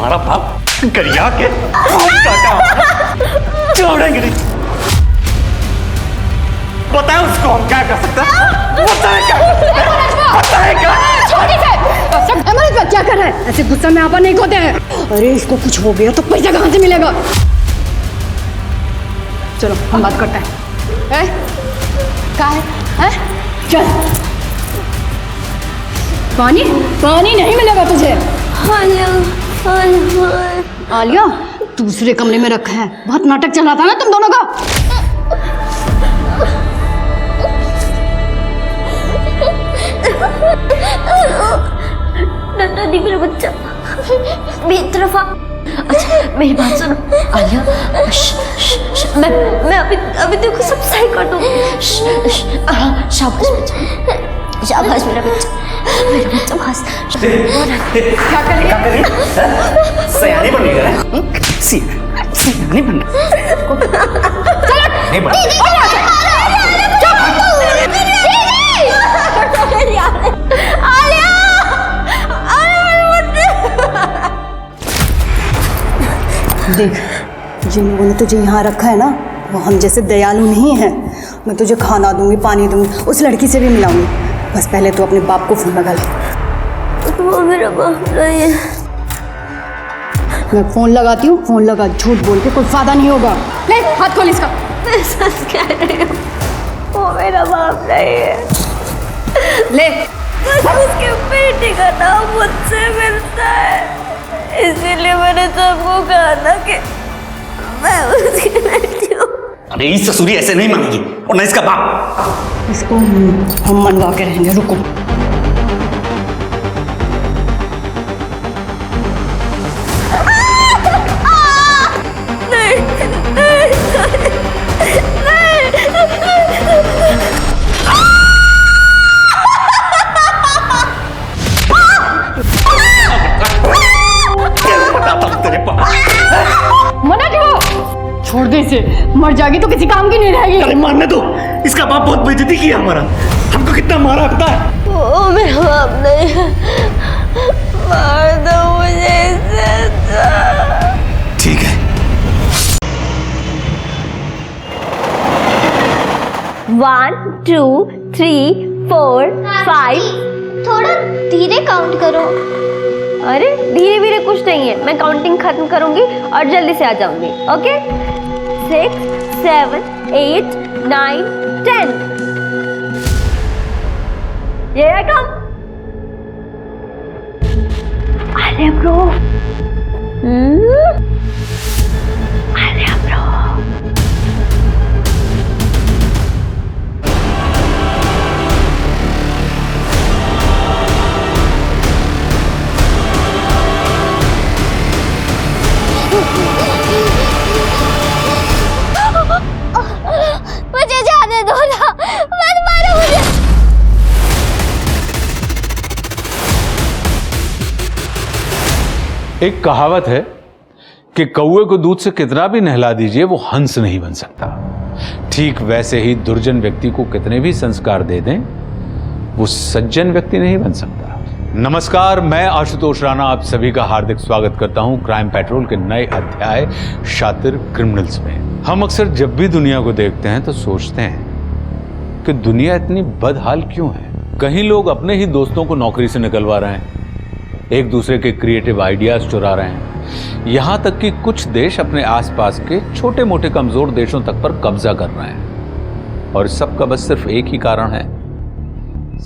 तुम्हारा बाप गरिया के छोड़ेंगे नहीं। बताए उसको हम क्या कर सकते हैं? बताए क्या कर सकते हैं? बताए क्या? क्या कर रहा है? ऐसे गुस्सा में आपा नहीं खोते हैं। अरे इसको कुछ हो गया तो पैसा कहाँ से मिलेगा? चलो हम बात करते हैं। क्या है? चल। पानी पानी नहीं मिलेगा तुझे। आलिया दूसरे कमरे में रखा है। बहुत नाटक चल रहा था ना तुम दोनों का। दादी मेरा बच्चा मेरी तरफ आ। अच्छा मेरी बात सुनो आलिया। मैं अभी देखो सब सही कर दूँगी। शाबाश बच्चा, शाबाश मेरा बच्चा बस। क्या करें? सयानी बन गया है। सयानी बन नहीं बन। देख जिन लोगों ने तुझे यहाँ रखा है ना वो हम जैसे दयालु नहीं है। मैं तुझे खाना दूंगी, पानी दूंगी, उस लड़की से भी मिलाऊंगी। बस पहले तो अपने बाप को फोन लगा ले। वो मेरा बाप नहीं है। मैं फोन लगाती हूँ, फोन लगा। झूठ बोल के कोई फायदा नहीं होगा। ले हाथ खोल इसका। मैं सच कह रही हूँ, वो मेरा बाप नहीं है। ले उसके बेटे का नाम मुझसे मिलता है, इसीलिए मैंने सबको कहा था कि मैं उसकी बेटी हूँ। अरे इस ससुरी ऐसे नहीं मानेगी और न इसका बाप। इसको हम मनवा के रहेंगे। रुको मना क्यों? छोड़ दे इसे, मर जाएगी तो किसी काम की नहीं रहेगी। अरे मारने दो, इसका बाप बहुत बेइज्जती किया हमारा। हमको कितना मारा पता है? वो मेरा बाप नहीं है, मार दो मुझे इससे। ठीक है। 1 2 3 4 5। थोड़ा धीरे काउंट करो। अरे धीरे धीरे कुछ नहीं है, मैं काउंटिंग खत्म करूंगी और जल्दी से आ जाऊंगी। ओके 6 7 8 9 10। ये कम। अरे ब्रो, अरे ब्रो। मुझे जाने दो ना, मत मारो मुझे। एक कहावत है कि कौवे को दूध से कितना भी नहला दीजिए वो हंस नहीं बन सकता। ठीक वैसे ही दुर्जन व्यक्ति को कितने भी संस्कार दे दें वो सज्जन व्यक्ति नहीं बन सकता। नमस्कार, मैं आशुतोष राणा आप सभी का हार्दिक स्वागत करता हूं क्राइम पेट्रोल के नए अध्याय शातिर क्रिमिनल्स में। हम अक्सर जब भी दुनिया को देखते हैं तो सोचते हैं कि दुनिया इतनी बदहाल क्यों है। कहीं लोग अपने ही दोस्तों को नौकरी से निकलवा रहे हैं, एक दूसरे के क्रिएटिव आइडियाज चुरा रहे हैं, यहां तक कि कुछ देश अपने आसपास के छोटे मोटे कमजोर देशों तक पर कब्जा कर रहे हैं। और सबका बस सिर्फ एक ही कारण है,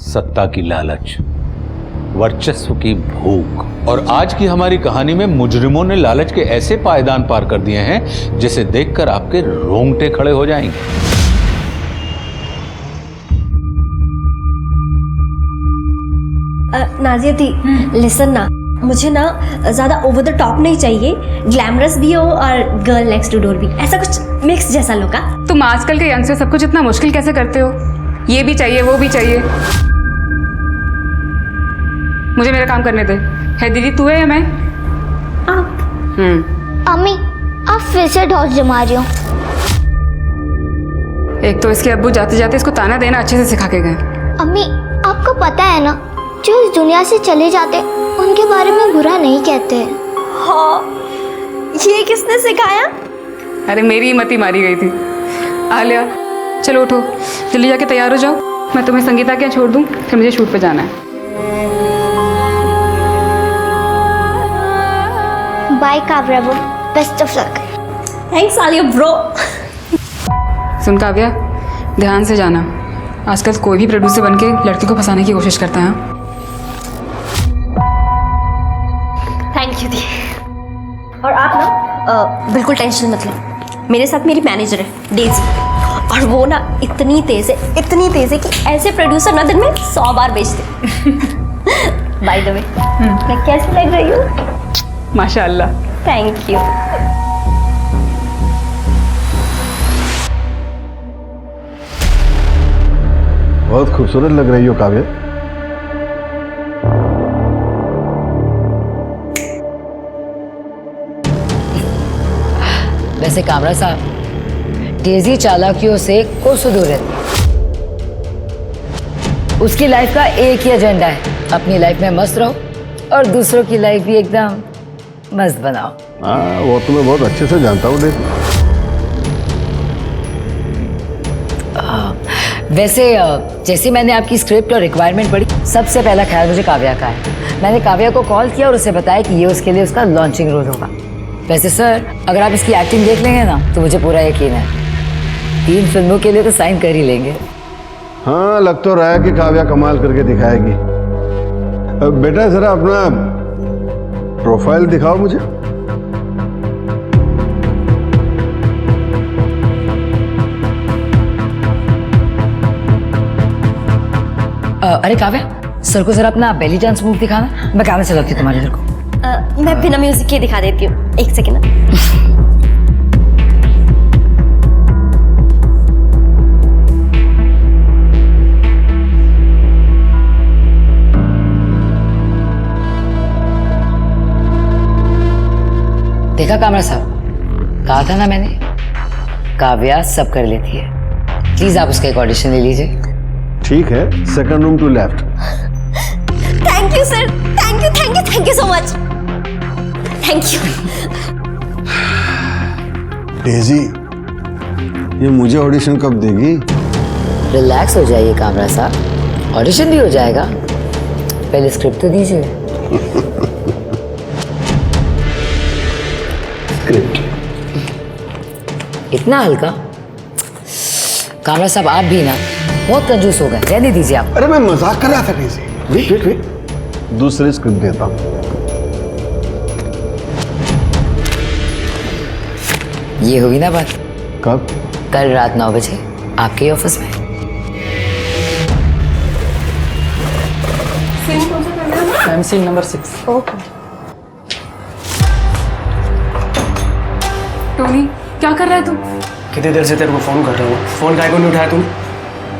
सत्ता की लालच, वर्चस्व की भूख। और आज की हमारी कहानी में मुजरिमों ने लालच के ऐसे पायदान पार कर दिए हैं जिसे देखकर आपके रोंगटे खड़े हो जाएंगे। नाजिया दी, लिसन ना, मुझे ना ज्यादा ओवर द टॉप नहीं चाहिए, ग्लैमरस भी हो और गर्ल नेक्स्ट डोर भी, ऐसा कुछ मिक्स जैसा लोग। तुम आजकल के यंग से सब कुछ इतना मुश्किल कैसे करते हो? ये भी चाहिए वो भी चाहिए। मुझे मेरा काम करने दे। है दीदी तू है या मैं? आप। अम्मी आप फिर से ढोल जमा रही हो। एक तो इसके अब्बू जाते जाते इसको ताना देना अच्छे से सिखा के गए। अम्मी आपको पता है ना, जो इस दुनिया से चले जाते उनके बारे में बुरा नहीं कहते। ये किसने सिखाया? अरे मेरी ही मती मारी गई थी। आलिया चलो उठो, जल्दी जाके तैयार हो जाओ, मैं तुम्हें संगीता के यहाँ छोड़ दूँ, फिर मुझे शूट पे जाना है। Bye Kavya bro, best of luck. Thanks Alia bro. सुन काव्या, ध्यान से जाना, आजकल कोई भी प्रोड्यूसर बनके लड़की को फंसाने की कोशिश करता है। थैंक यू दी। और आप ना बिल्कुल टेंशन मत लो, मेरे साथ मेरी मैनेजर है डेजी, और वो ना इतनी तेज है कि ऐसे प्रोड्यूसर ना दिन में 100 बार बेचते। बाय द वे, मैं कैसी लग रही हूँ? माशाअल्लाह। Thank you. बहुत खूबसूरत लग रही हो काव्या। वैसे कामरा साहब, तेजी चालाकियों से कोसों दूर रहती है। उसकी लाइफ का एक ही एजेंडा है, अपनी लाइफ में मस्त रहो और दूसरों की लाइफ भी एकदम मस्त बनाओ। हाँ, वो तो मैं बहुत अच्छे से जानता हूँ डेजी। वैसे जैसे मैंने आपकी स्क्रिप्ट और रिक्वायरमेंट पढ़ी, सबसे पहला ख्याल मुझे काव्या का है। मैंने काव्या को कॉल किया और उसे बताया कि ये उसके लिए उसका लॉन्चिंग रोल होगा। वैसे सर, अगर आप इसकी एक्टिंग देख लेंगे ना तो मुझे पूरा यकीन है 3 फिल्मों के लिए तो साइन कर ही लेंगे। हाँ, लग तो रहा है कि काव्या कमाल करके दिखाएगी। बेटा जरा अपना प्रोफाइल दिखाओ मुझे। अरे काव्या, सर को जरा अपना बेली डांस मूव दिखाना, मैं गाना चलाती हूँ तुम्हारे इधर को। मैं बिना म्यूजिक के दिखा देती हूँ, एक सेकेंड ना। देखा कामरा साहब, कहा था ना मैंने, काव्या सब कर लेती है। प्लीज आप उसका एक ऑडिशन ले लीजिए। ठीक है, second room to left. Thank you sir, thank you so much, thank you. Daisy, ये मुझे ऑडिशन कब देगी? रिलैक्स हो जाइए कामरा साहब, ऑडिशन भी हो जाएगा, पहले स्क्रिप्ट तो दीजिए। स्क्रिप्ट इतना हल्का? कामरा साहब आप भी ना बहुत कंजूस हो गए, रहने दीजिए आप। अरे मैं मजाक कर रहा था डेजी। वेट, दूसरी स्क्रिप्ट देता हूँ। ये हुई ना बात। कब? कल रात 9 बजे आपके ऑफिस में। Scene number 6। टोनी, क्या कर रहा है तू? कितनी देर से तेरे को फोन कर रहा हूँ, फोन काहे को नहीं उठाया तूने?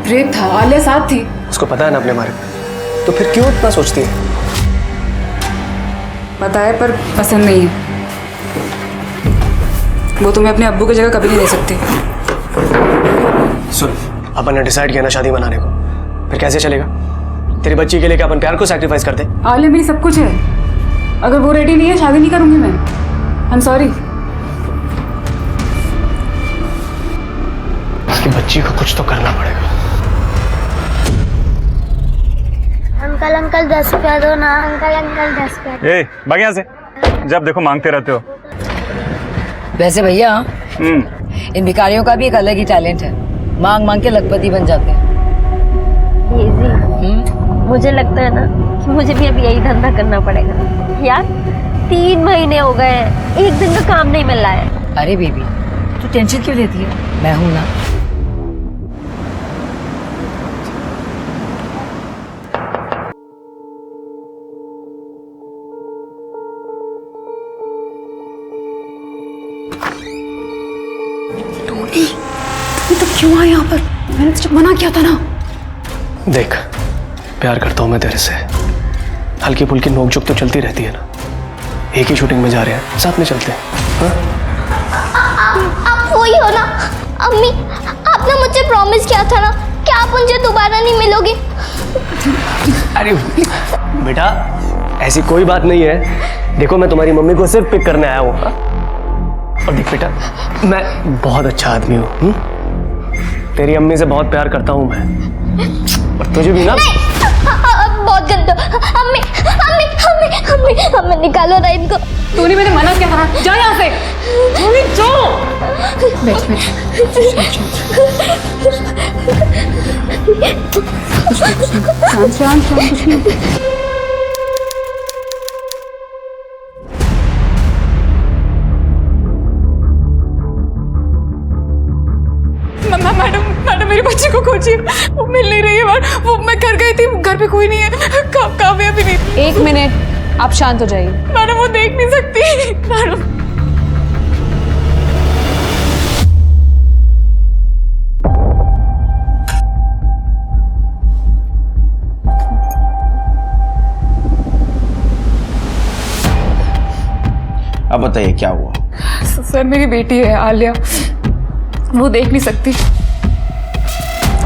रेप था, आलिया साथ थी। उसको पता है ना अपने बारे में, तो फिर क्यों इतना सोचती है? पता है पर पसंद नहीं है। वो तुम्हें अपने अब्बू की जगह कभी नहीं ले सकती। सुन, अपन ने डिसाइड किया ना शादी बनाने को, फिर कैसे चलेगा? तेरी बच्ची के लिए क्या अपन प्यार को सैक्रिफाइस कर दे? आलिया मेरी सब कुछ है, अगर वो रेडी नहीं है शादी नहीं करूंगी मैं। I am sorry. उसकी बच्ची को कुछ तो करना पड़ेगा। अंकल 10 रुपया दो ना। अंकल 10 रुपया। ए, भाग यहाँ से, जब देखो मांगते रहते हो। वैसे भैया, इन भिखारियों का भी एक अलग ही टैलेंट है, मांग मांग के लखपति बन जाते हैं। मुझे लगता है ना कि मुझे भी अब यही धंधा करना पड़ेगा यार। 3 महीने हो गए हैं, एक दिन का काम नहीं मिल रहा है। अरे बेबी, तू टेंशन क्यों लेती है, मैं हूं ना। ये तो क्यों आया यहाँ पर? मैंने तो जब मना किया था ना। देख, प्यार करता हूँ मैं तेरे से, हल्की फुल्की नोकझोंक तो चलती रहती है ना। एक ही शूटिंग में जा रहे हैं, साथ में चलते हैं। आप वही हो ना? अम्मी, आपने मुझे प्रॉमिस किया था ना कि आप मुझे दोबारा नहीं मिलोगे। अरे बेटा, ऐसी कोई बात नहीं है। देखो मैं तुम्हारी मम्मी को सिर्फ पिक करने आया हूँ। और देख बेटा, मैं बहुत अच्छा आदमी हूँ। तेरी अम्मी से बहुत प्यार करता हूँ मैं, और तुझे भी ना। बहुत गंदा। अम्मी अम्मी अम्मी अम्मी अम्मी निकालो ना इनको। टोनी मैंने मना किया था, जा यहाँ से। टोनी जाओ। बैठ बैठ। शांत कुछ नहीं। मैडम मेरी बच्ची को खोजिए, वो मिल नहीं रही है। वो मैं घर गई थी, घर पे कोई नहीं है। काव्या भी नहीं थी। एक मिनट, आप शांत हो जाइए। मैडम वो देख नहीं सकती। मैडम अब बताइए क्या हुआ? सर मेरी बेटी है आलिया, वो देख नहीं सकती।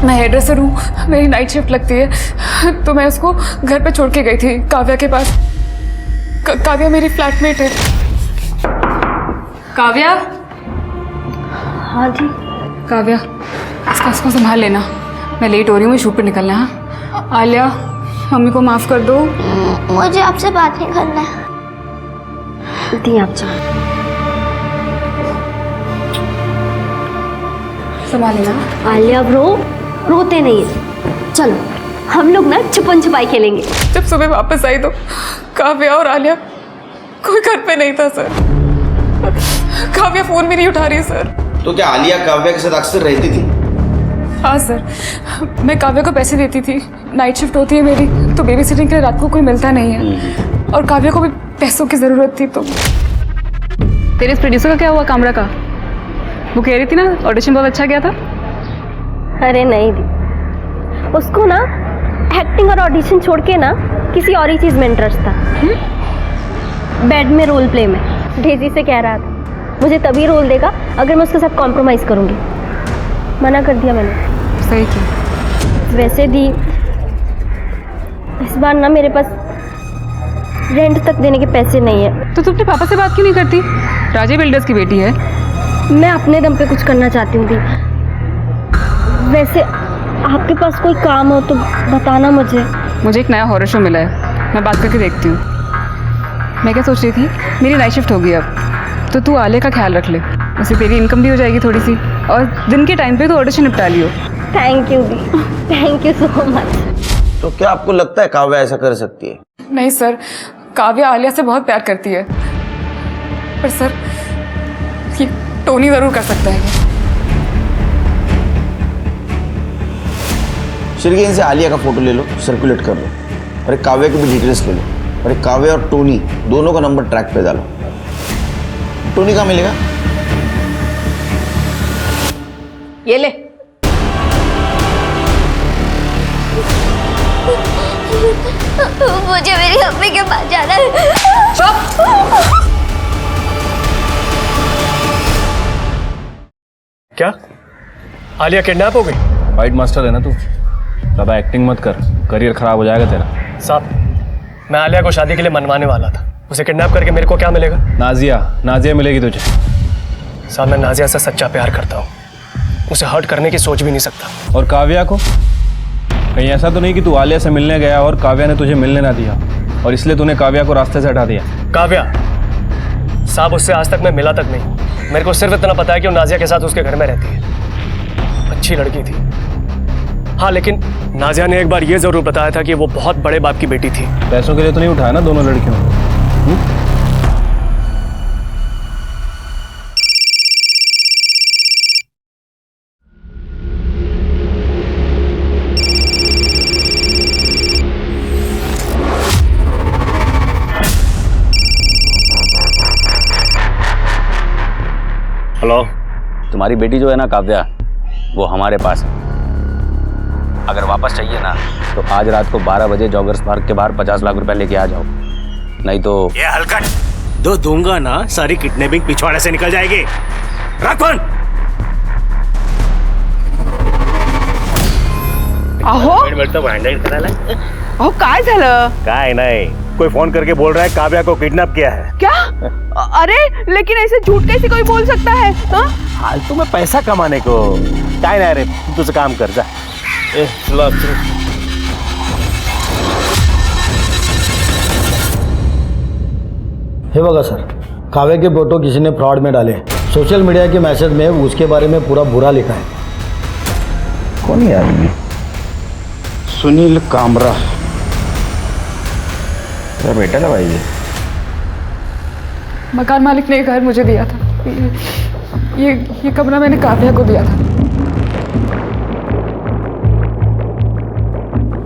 मैं हेयर ड्रेसर हूँ, मेरी नाइट शिफ्ट लगती है, तो मैं उसको घर पे छोड़ के गई थी काव्या के पास। काव्या मेरी फ्लैटमेट है। काव्या। हाँ जी। काव्या, इसको संभाल लेना, मैं लेट हो रही हूँ, मैं शूट पे निकलना है। हाँ? आलिया, मम्मी को माफ कर दो। मुझे आपसे बात नहीं करना है। दी आप जाओ। संभाल लेना। आलिया ब्रो, रोते नहीं है। चलो हम लोग ना छुपन छुपाई खेलेंगे। जब सुबह वापस आई तो काव्या और आलिया कोई घर पे नहीं था सर। काव्या फोन भी नहीं उठा रही है सर। तो क्या आलिया काव्या के साथ अक्सर रहती थी? हाँ सर, मैं काव्या को पैसे देती थी, नाइट शिफ्ट होती है मेरी, तो बेबी सिटिंग के लिए रात को कोई मिलता नहीं है, और काव्या को भी पैसों की ज़रूरत थी। तो तेरे इस प्रोड्यूसर का क्या हुआ, कामरा का? वो कह रही थी ना ऑडिशन बहुत अच्छा गया था। अरे नहीं दी, उसको ना एक्टिंग और ऑडिशन छोड़ के ना किसी और ही चीज़ में इंटरेस्ट था। बेड में रोल प्ले में। डेजी से कह रहा था मुझे तभी रोल देगा अगर मैं उसके साथ कॉम्प्रोमाइज़ करूँगी। मना कर दिया मैंने। सही किया। वैसे दी इस बार ना मेरे पास रेंट तक देने के पैसे नहीं है। तो तू अपने पापा से बात क्यों नहीं करती? राजे बिल्डर्स की बेटी है। मैं अपने दम पे कुछ करना चाहती हूँ दी। वैसे आपके पास कोई काम हो तो बताना मुझे। मुझे एक नया हॉरर शो मिला है, मैं बात करके देखती हूँ। मैं क्या सोच रही थी, मेरी नाइट शिफ्ट होगी अब, तो तू आलिया का ख्याल रख ले, उससे तेरी इनकम भी हो जाएगी थोड़ी सी, और दिन के टाइम पे तो ऑडिशन निपटा लियो। थैंक यू दी, थैंक यू सो मच। तो क्या आपको लगता है काव्या ऐसा कर सकती है? नहीं सर, काव्या आलिया से बहुत प्यार करती है, पर सर ये टोनी ज़रूर कर सकता है। श्रीकी, इनसे आलिया का फोटो ले लो, सर्कुलेट कर लो, और एक काव्या की भी डिटेल्स ले लो, और एक काव्या और टोनी दोनों का नंबर ट्रैक पे डालो। टोनी कहाँ मिलेगा? ये ले। मुझे मेरी अम्मी के पास जाना है। क्या आलिया किडनैप हो गई? फाइट मास्टर है ना तू, ज़्यादा एक्टिंग मत कर, करियर खराब हो जाएगा तेरा। साहब, मैं आलिया को शादी के लिए मनवाने वाला था, उसे किडनैप करके मेरे को क्या मिलेगा? नाजिया मिलेगी तुझे। साहब, मैं नाजिया से सच्चा प्यार करता हूँ, उसे हर्ट करने की सोच भी नहीं सकता। और काव्या को? कहीं ऐसा तो नहीं कि तू आलिया से मिलने गया और काव्या ने तुझे मिलने ना दिया, और इसलिए तूने काव्या को रास्ते से हटा दिया? काव्या साहब, उससे आज तक मैं मिला तक नहीं, मेरे को सिर्फ इतना पता है कि वो नाजिया के साथ उसके घर में रहती है। अच्छी लड़की थी हाँ, लेकिन नाजिया ने एक बार ये जरूर बताया था कि वो बहुत बड़े बाप की बेटी थी। पैसों के लिए तो नहीं उठाया ना दोनों लड़कियों? हेलो, तुम्हारी बेटी जो है ना काव्या, वो हमारे पास है। अगर वापस चाहिए ना तो आज रात को 12 बजे जॉगर्स पार्क के बाहर 50 लाख रुपए लेके आ जाओ, नहीं तो ये हलकट दो दूंगा ना, सारी किडनैपिंग पिछवाड़े से निकल जाएगी। रख फोन। अहो तो भांडण करायला अहो काय झालं? काय नाही, कोई फोन करके बोल रहा है काव्या को किडनैप किया है। क्या? अरे लेकिन ऐसे झूठ कैसे कोई बोल सकता है? हाँ? फालतू में पैसा कमाने को काय ना रे, तू तुझं काम कर जा। हे बघा सर, काव्या के फोटो किसी ने फ्रॉड में डाले। सोशल मीडिया के मैसेज में उसके बारे में पूरा बुरा लिखा है। कौन है आदमी? सुनील कामरा। तेरा बेटा ना भाई? मकान मालिक ने घर मुझे दिया था। ये कमरा मैंने काव्या को दिया था।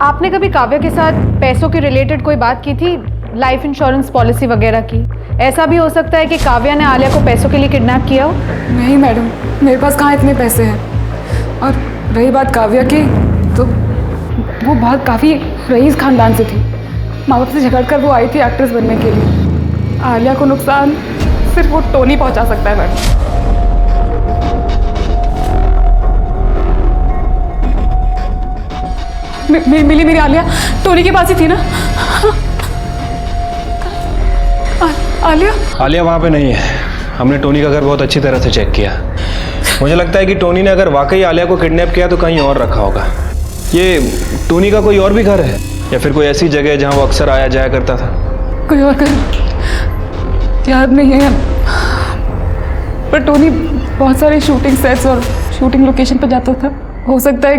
आपने कभी काव्या के साथ पैसों के रिलेटेड कोई बात की थी? लाइफ इंश्योरेंस पॉलिसी वगैरह की? ऐसा भी हो सकता है कि काव्या ने आलिया को पैसों के लिए किडनैप किया हो। नहीं मैडम, मेरे पास कहाँ इतने पैसे हैं। और रही बात काव्या की, तो वो बहुत काफ़ी रईस खानदान से थी। माँ बाप से झगड़कर वो आई थी एक्ट्रेस बनने के लिए। आलिया को नुकसान सिर्फ वो टोनी पहुंचा सकता है मैडम। मिली मेरी आलिया टोनी के पास ही थी ना? आलिया वहाँ पे नहीं है। हमने टोनी का घर बहुत अच्छी तरह से चेक किया। मुझे लगता है कि टोनी ने अगर वाकई आलिया को किडनैप किया तो कहीं और रखा होगा। ये टोनी का कोई और भी घर है या फिर कोई ऐसी जगह है जहाँ वो अक्सर आया जाया करता था? कोई और घर याद नहीं है, पर टोनी बहुत सारे शूटिंग सेट्स और शूटिंग लोकेशन पर जाता था। हो सकता है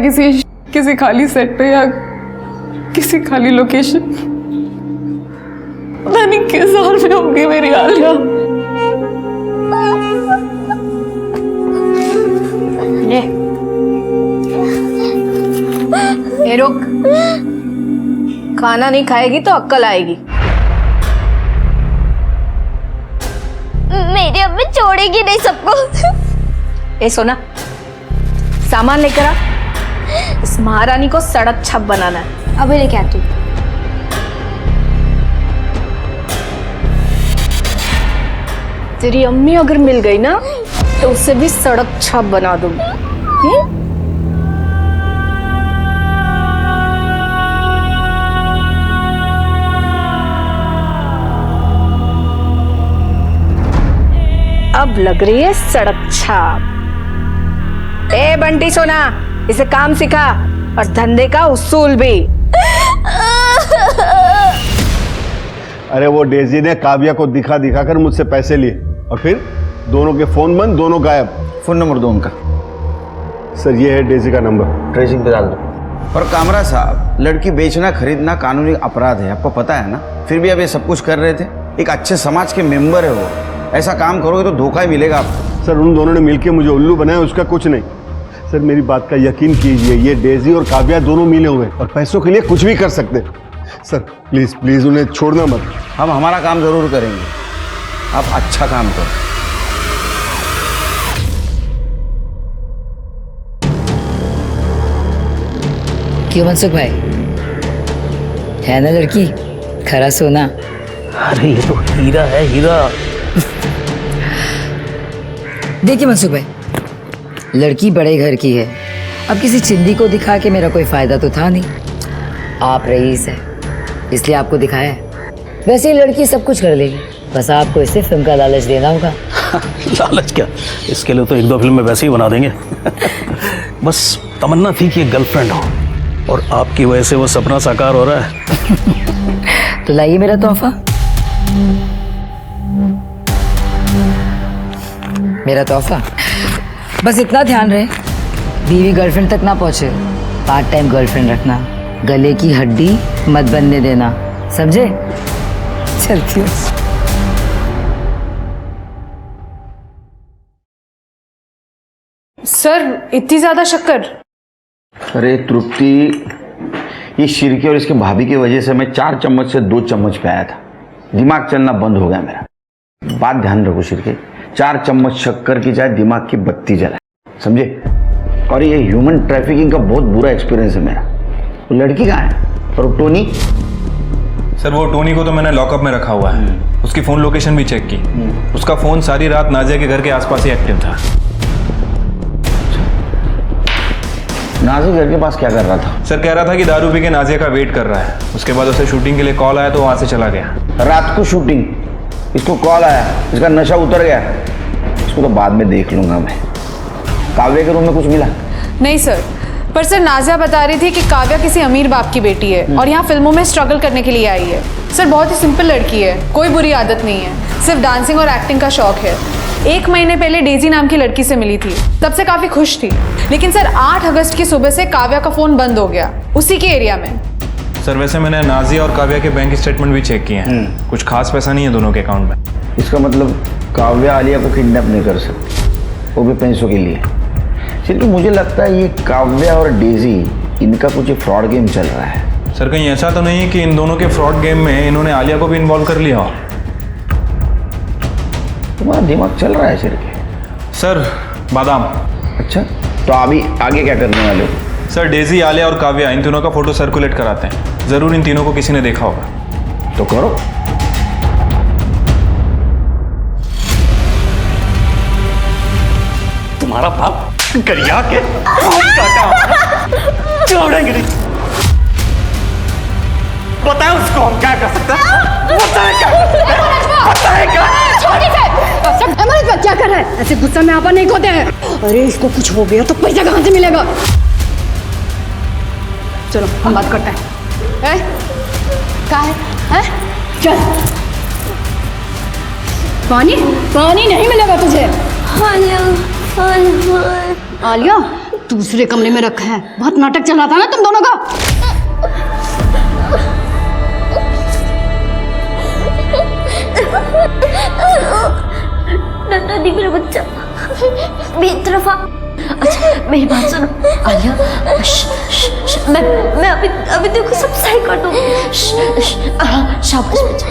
किसी खाली सेट पे या किसी खाली लोकेशन। पता नहीं किस हाल में होगी मेरी आलिया। ए रुक, खाना नहीं खाएगी तो अक्कल आएगी। मेरी अम्मी छोड़ेगी नहीं सबको। ए सोना, सामान लेकर आ। इस महारानी को सड़क छप बनाना है। अभी लेके आती हूँ। तेरी अम्मी अगर मिल गई ना तो उससे भी सड़क छप बना दूंगी। अब लग रही है सड़क छाप। ए बंटी सोना, इसे काम सिखा और धंधे का उसूल भी। अरे वो डेजी ने काव्या को दिखा दिखा कर मुझसे पैसे लिए और फिर दोनों के फोन बंद, दोनों गायब। फोन नंबर दो उनका। सर ये है डेजी का नंबर, ट्रेसिंग पे डाल दो। और कामरा साहब, लड़की बेचना खरीदना कानूनी अपराध है, आपको पता है ना? फिर भी अब ये सब कुछ कर रहे थे। एक अच्छे समाज के मेंबर है वो। ऐसा काम करोगे तो धोखा ही मिलेगा आपको। सर उन दोनों ने मिलकर मुझे उल्लू बनाया, उसका कुछ नहीं। सर मेरी बात का यकीन कीजिए, ये डेजी और काव्या दोनों मिले हुए और पैसों के लिए कुछ भी कर सकते। सर प्लीज प्लीज उन्हें छोड़ना मत। हम हमारा काम जरूर करेंगे, आप अच्छा काम करो। क्यों मनसुख भाई, है ना लड़की खरा सोना? अरे ये तो हीरा है, हीरा। देखिए मनसुख भाई, लड़की बड़े घर की है। अब किसी चिंदी को दिखा के मेरा कोई फायदा तो था नहीं। आप रईस है इसलिए आपको दिखाया है। वैसे ही लड़की सब कुछ कर लेगी, बस आपको इसे फिल्म का लालच देना होगा। लालच क्या, इसके लिए तो 1-2 फिल्म में वैसे ही बना देंगे। बस तमन्ना थी कि एक गर्लफ्रेंड हो और आपकी वजह से वो सपना साकार हो रहा है। तो लाइए मेरा तोहफा। मेरा तोहफा बस इतना ध्यान रहे बीवी गर्लफ्रेंड तक ना पहुंचे। पार्ट टाइम गर्लफ्रेंड रखना, गले की हड्डी मत बनने देना, समझे? चलती हूँ। सर इतनी ज्यादा शक्कर? अरे तृप्ति, ये शिरके और इसके भाभी की वजह से मैं 4 चम्मच से 2 चम्मच पे आया था। दिमाग चलना बंद हो गया मेरा। बात ध्यान रखो शिरके, 4 चम्मच शक्कर की चाहे दिमाग की बत्ती जलाए, समझे? और ये ह्यूमन ट्रैफिकिंग का बहुत बुरा एक्सपीरियंस है मेरा। वो लड़की कहाँ है? और टोनी? सर वो टोनी को तो मैंने लॉकअप में रखा हुआ है। उसकी फ़ोन लोकेशन भी चेक की। उसका फ़ोन सारी रात नाजिया के घर के आसपास ही एक्टिव था। नाजिया घर के पास क्या कर रहा था? सर कह रहा था कि दारू पी के नाजिया का वेट कर रहा है। उसके बाद उसे शूटिंग के लिए कॉल आया तो वहाँ से चला गया। रात को शूटिंग, इसको कॉल आया, इसका नशा उतर गया, इसको तो बाद में देख लूंगा मैं। काव्या के रूम में कुछ मिला? नहीं सर, पर सर नाजिया बता रही थी कि काव्या किसी अमीर बाप की बेटी है और यहाँ फिल्मों में स्ट्रगल करने के लिए आई है। सर बहुत ही सिंपल लड़की है, कोई बुरी आदत नहीं है, सिर्फ डांसिंग और एक्टिंग का शौक है। 1 महीने पहले डेजी नाम की लड़की से मिली थी, तब से काफ़ी खुश थी। लेकिन सर 8 अगस्त की सुबह से काव्या का फ़ोन बंद हो गया, उसी के एरिया में। सर वैसे मैंने नाजिया और काव्या के बैंक स्टेटमेंट भी चेक किए हैं, कुछ खास पैसा नहीं है दोनों के अकाउंट में। इसका मतलब काव्या आलिया को किडनैप नहीं कर सकती, वो भी पैसों के लिए। सिर्फ मुझे लगता है ये काव्या और डेजी, इनका कुछ फ्रॉड गेम चल रहा है। सर कहीं ऐसा तो नहीं है कि इन दोनों के फ्रॉड गेम में इन्होंने आलिया को भी इन्वॉल्व कर लिया हो? तुम्हारा दिमाग चल रहा है सिर्फ। सर बादाम। अच्छा, तो अभी आगे क्या करने वाले हो? सर डेजी, आलिया और काव्या, इन तीनों का फोटो सर्कुलेट कराते हैं। ज़रूर इन तीनों को किसी ने देखा होगा। तो करो। तुम्हारा बाप गरिया के छोड़ेंगे नहीं। बताए उसको हम क्या कर सकते हैं? क्या कर रहा है? ऐसे गुस्सा में आपा नहीं खोते हैं। अरे इसको कुछ हो गया तो पैसा कहाँ से मिलेगा? चलो हम बात करते हैं। क्या है? चल। पानी नहीं मिलेगा तुझे। आलिया दूसरे कमरे में रखा है, बहुत नाटक चल रहा था ना तुम दोनों का। दादी मेरा बच्चा बेतरफा। अच्छा मेरी बात सुनो आलिया, मैं अभी देखो सब सही कर दूंगी। शाबाश बच्चा,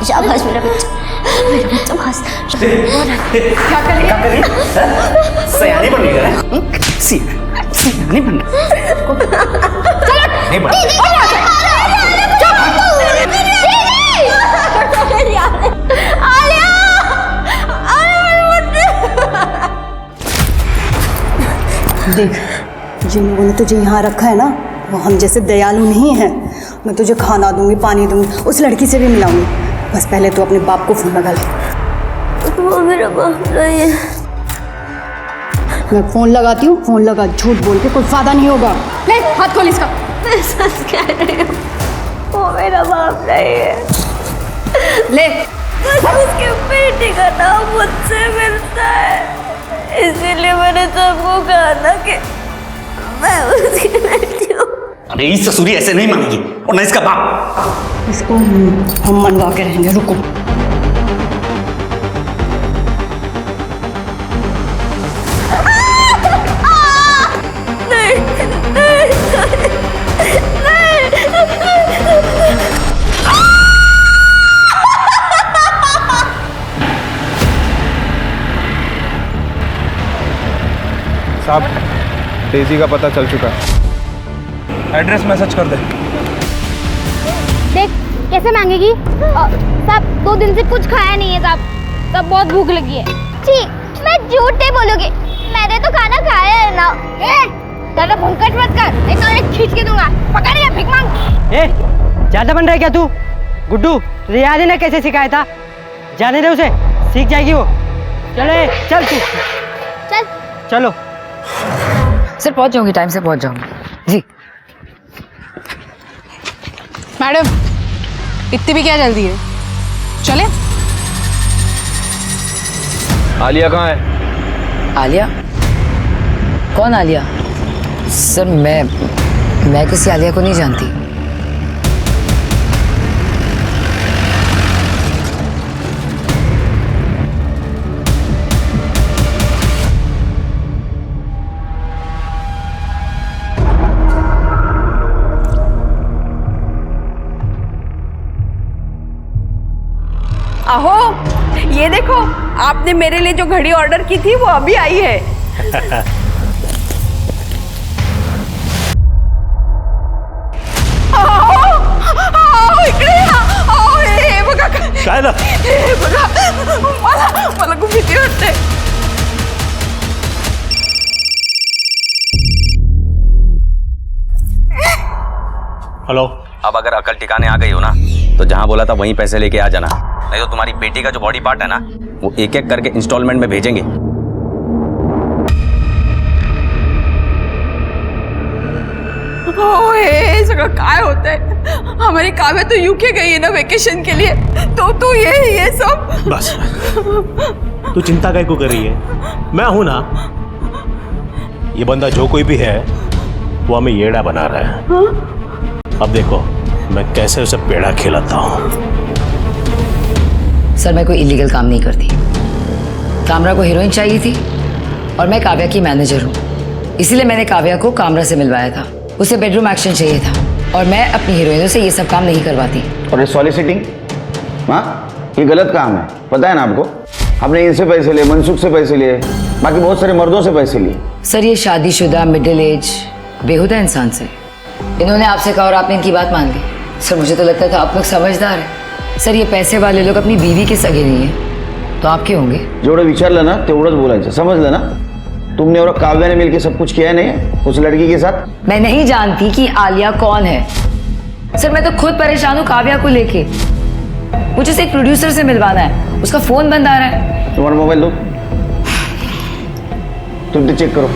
शाबाश मेरा बच्चा बस। क्या करिए? सयानी बन रही है। सयानी बन नहीं बन देख, जिन लोगों ने तुझे यहाँ रखा है ना, वो हम जैसे दयालु नहीं हैं। मैं तुझे खाना दूंगी, पानी दूंगी, उस लड़की से भी मिलाऊंगी। बस पहले तो अपने बाप को फोन लगा ले। वो मेरा बाप नहीं है। मैं फोन लगाती हूँ, फोन लगा, झूठ बोल के कोई फायदा नहीं होगा। ले हाथ खोल इसका। मैं सच कह रही हूँ, वो मेरा बाप नहीं है। ले उसके बेटे का नाम मुझसे मिलता है, इसीलिए मैंने सबको कहा ना कि मैं उसकी बेटी हूँ। अरे इस ससुरी ऐसे नहीं मानेगी, और ना इसका बाप। इसको हम मनवा के रहेंगे, रुको। साहब डेजी का पता चल चुका है, एड्रेस मैसेज कर दे। देख कैसे मांगेगी? साहब 2 दिन से कुछ खाया नहीं है साहब, सब बहुत भूख लगी है। ठीक, मैं झूठे बोलोगे, मैंने तो खाना खाया है ना। ज़्यादा भूखट मत कर, नहीं तो एक खींच के दूंगा। पकड़ या भीख मांग। ज्यादा बन रहा है क्या तू? गुड्डू तुझे याद है ना कैसे सिखाया था? जाने दे उसे, सीख जाएगी वो। चले चल तू, चल चलो। सर पहुंच जाऊंगी, टाइम से पहुंच जाऊंगी जी। मैडम इतनी भी क्या जल्दी है, चले। आलिया कहाँ है? आलिया? कौन आलिया? सर मैं किसी आलिया को नहीं जानती। आहो, ये देखो आपने मेरे लिए जो घड़ी ऑर्डर की थी वो अभी आई है। शायद मला खूप भीती वाटते। हेलो। अब अगर अकल ठिकाने आ गई हो ना तो जहां बोला था वहीं पैसे लेके आ जाना, नहीं तो तुम्हारी बेटी का जो बॉडी पार्ट है ना वो एक एक करके इंस्टॉलमेंट में भेजेंगे। हे सगळं काय होतंय? हमारी काव्या तो यूके गई है ना वेकेशन के लिए, तो तू ये सब बस तू चिंता काय को कर रही है, मैं हूं ना। ये बंदा जो कोई भी है वो हमें येड़ा बना रहा है। अब देखो मैं कैसे उसे पेड़ा खिलाता हूं। सर मैं कोई इलीगल काम नहीं करती। कामरा को हीरोइन चाहिए थी और मैं काव्या की मैनेजर हूँ, इसीलिए मैंने काव्या को कामरा से मिलवाया था। उसे बेडरूम एक्शन चाहिए था और मैं अपनी हीरोइनों से ये सब काम नहीं करवाती। और ये सॉलिसिटिंग, हाँ ये गलत काम है, पता है ना आपको। हमने इनसे पैसे लिए, मनसुख से पैसे लिए, बाकी बहुत सारे मर्दों से पैसे लिए। सर ये शादीशुदा मिडिल एज बेहुदा इंसान से इन्होंने आपसे कहा और आपने इनकी बात मान ली। सर मुझे तो लगता था आप लोग समझदार हैं। सर ये पैसे वाले लोग अपनी बीवी के सगे नहीं है तो आपके होंगे। जेवढं विचारलं ना तेवढंच बोलायचं, समझलं ना। तुमने और काव्या ने मिलकर सब कुछ किया है नहीं उस लड़की के साथ। मैं नहीं जानती कि आलिया कौन है। सर मैं तो खुद परेशान हूँ काव्या को लेके। मुझे उसे एक प्रोड्यूसर से मिलवाना है, उसका फोन बंद आ रहा है। तुम्हारा मोबाइल दो, तुम तो चेक करो।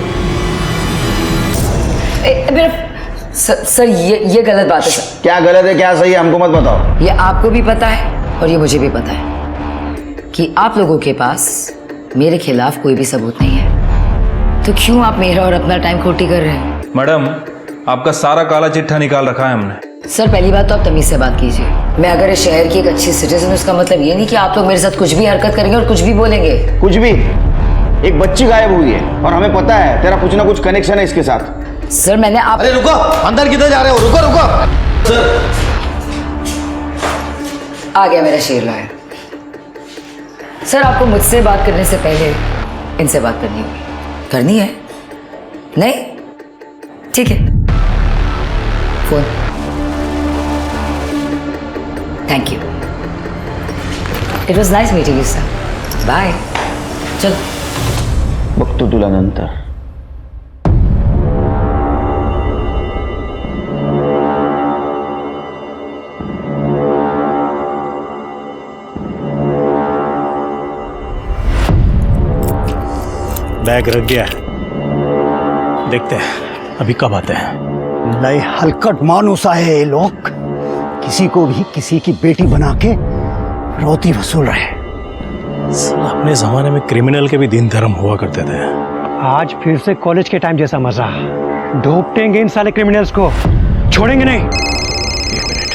सर ये गलत बात है सर। क्या गलत है क्या सही है हमको मत बताओ। ये आपको भी पता है और ये मुझे भी पता है कि आप लोगों के पास मेरे खिलाफ कोई भी सबूत नहीं है, तो क्यों आप मेरा और अपना टाइम खोटी कर रहे हैं? मैडम आपका सारा काला चिट्ठा निकाल रखा है हमने। सर पहली बात तो आप तमीज से बात कीजिए। मैं अगर इस शहर की एक अच्छी सिटीजन हूं, उसका मतलब ये नहीं कि आप लोग मेरे साथ कुछ भी हरकत करेंगे और कुछ भी बोलेंगे। कुछ भी? एक बच्ची गायब हुई है और हमें पता है तेरा कुछ ना कुछ कनेक्शन है इसके साथ। सर मैंने आप अरे रुको, अंदर किधर जा रहे हो? रुको रुको। सर आ गया मेरा शेर लॉयर। सर आपको मुझसे बात करने से पहले इनसे बात करनी होगी। करनी है? नहीं? ठीक है, phone. Thank you, it was nice meeting you sir. Bye. चलो बघतो तुला नंतर। बैग रख गया, देखते हैं अभी कब आते हैं। नए हलकट मानुसा है ये लोग, किसी को भी किसी की बेटी बना के रोती वसूल रहे। अपने जमाने में क्रिमिनल के भी दिन धर्म हुआ करते थे। आज फिर से कॉलेज के टाइम जैसा मजा। ढोपटेंगे इन साले क्रिमिनल्स को, छोड़ेंगे नहीं। एक मिनट।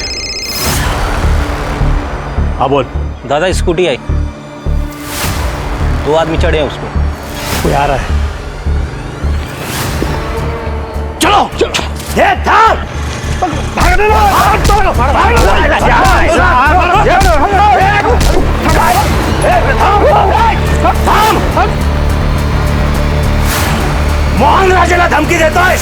हाँ बोल। दादा स्कूटी आई, 2 आदमी चढ़े हैं उस पर। कोई आ रहा है। चलो ये था भागने मोहन राजेला धमकी देतोय।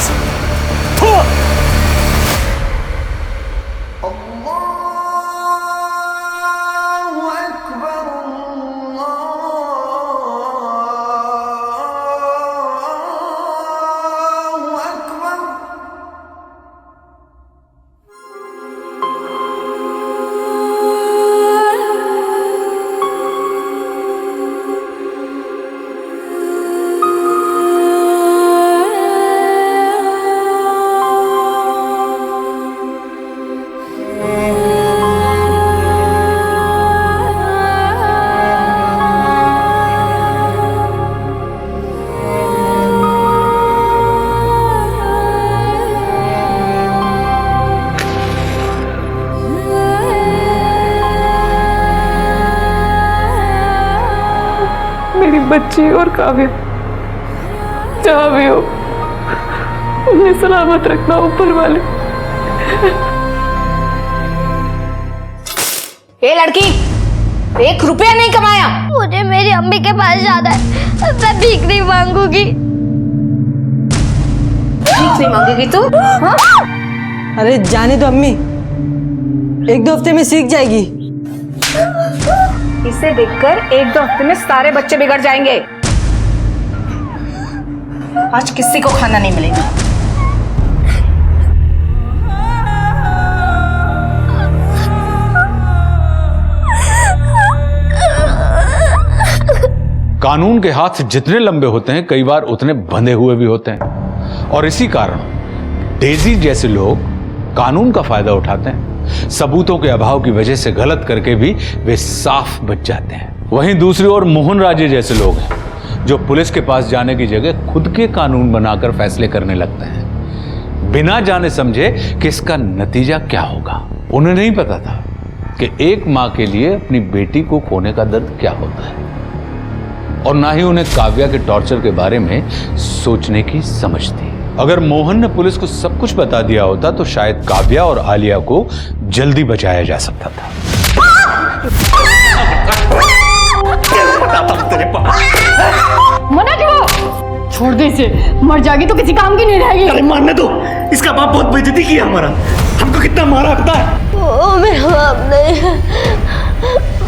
मेरी बच्ची और काव्या जहाँ भी हो उन्हें सलामत रखना ऊपर वाले। ए लड़की, 1 रुपया नहीं कमाया। मुझे मेरी अम्मी के पास जाना है, मैं भीख नहीं मांगूंगी। भीख नहीं मांगेगी तू? हाँ? अरे जाने दो अम्मी, 1-2 हफ्ते में सीख जाएगी। इसे देखकर 1-2 हफ्ते में सारे बच्चे बिगड़ जाएंगे। आज किसी को खाना नहीं मिलेगा। कानून के हाथ जितने लंबे होते हैं कई बार उतने बंधे हुए भी होते हैं, और इसी कारण डेजी जैसे लोग कानून का फायदा उठाते हैं। सबूतों के अभाव की वजह से गलत करके भी वे साफ बच जाते हैं। वहीं दूसरी ओर मोहन राजे जैसे लोग हैं जो पुलिस के पास जाने की जगह खुद के कानून बनाकर फैसले करने लगते हैं, बिना जाने समझे कि इसका नतीजा क्या होगा। उन्हें नहीं पता था कि एक मां के लिए अपनी बेटी को खोने का दर्द क्या होता है, और ना ही उन्हें काव्या के टॉर्चर के बारे में सोचने की समझ थी। अगर मोहन ने पुलिस को सब कुछ बता दिया होता तो शायद काव्या और आलिया को जल्दी बचाया जा सकता था। मना क्यों? छोड़ दे इसे, मर जाएगी तो किसी काम की नहीं रहेगी। अरे मारने दो, इसका बाप बहुत बेइज्जती किया हमारा, हमको कितना मारा पता है? वो मेरा बाप नहीं है,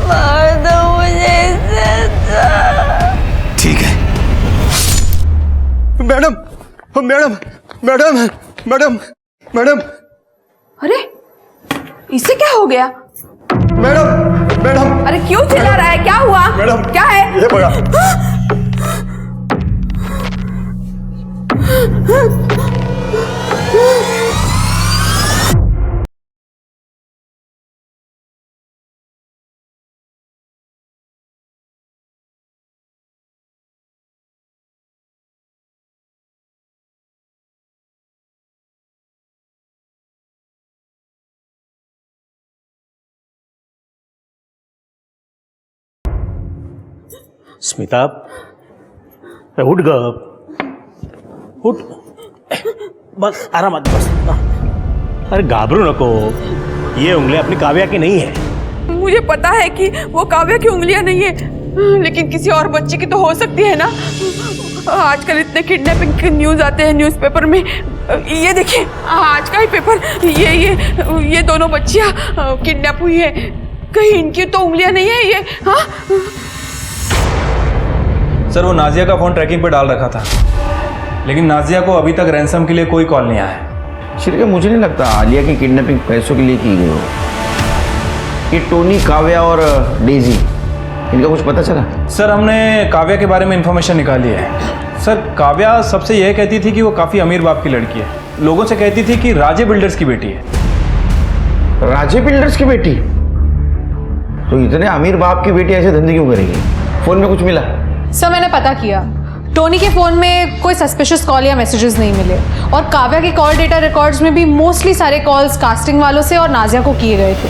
मार दो मुझे इसे। ठीक है। Madam madam madam madam madam. अरे इसे क्या हो गया? Madam madam. अरे क्यों चिल्ला रहा है? क्या हुआ? मैडम क्या है? ये बड़ा। स्मिता, उठ ग, उठ, बस आरामात बस। अरे घाबरू नको, ये उंगलियां अपनी काव्या की नहीं है। मुझे पता है कि वो काव्या की उंगलियां नहीं है, लेकिन किसी और बच्चे की तो हो सकती है ना। आजकल इतने किडनैपिंग के न्यूज आते हैं न्यूज़पेपर में। ये देखिए आज का ही पेपर, ये दोनों बच्चियां किडनैप हुई है। कहीं इनकी तो उंगलियां नहीं है ये? हाँ सर, वो नाजिया का फोन ट्रैकिंग पर डाल रखा था, लेकिन नाजिया को अभी तक रैंसम के लिए कोई कॉल नहीं आया है। शिरके, मुझे नहीं लगता आलिया की किडनैपिंग पैसों के लिए की गई हो। ये टोनी, काव्या और डेजी, इनका कुछ पता चला? सर, हमने काव्या के बारे में इंफॉर्मेशन निकाली है। सर, काव्या सबसे यह कहती थी कि वो काफ़ी अमीर बाप की लड़की है। लोगों से कहती थी कि राजे बिल्डर्स की बेटी है। राजे बिल्डर्स की बेटी? तो इतने अमीर बाप की बेटी ऐसे धंधे क्यों करेगी? फोन में कुछ मिला? सर, मैंने पता किया, टोनी के फ़ोन में कोई सस्पिशियस कॉल या मैसेजेस नहीं मिले, और काव्या के कॉल डेटा रिकॉर्ड्स में भी मोस्टली सारे कॉल्स कास्टिंग वालों से और नाजिया को किए गए थे।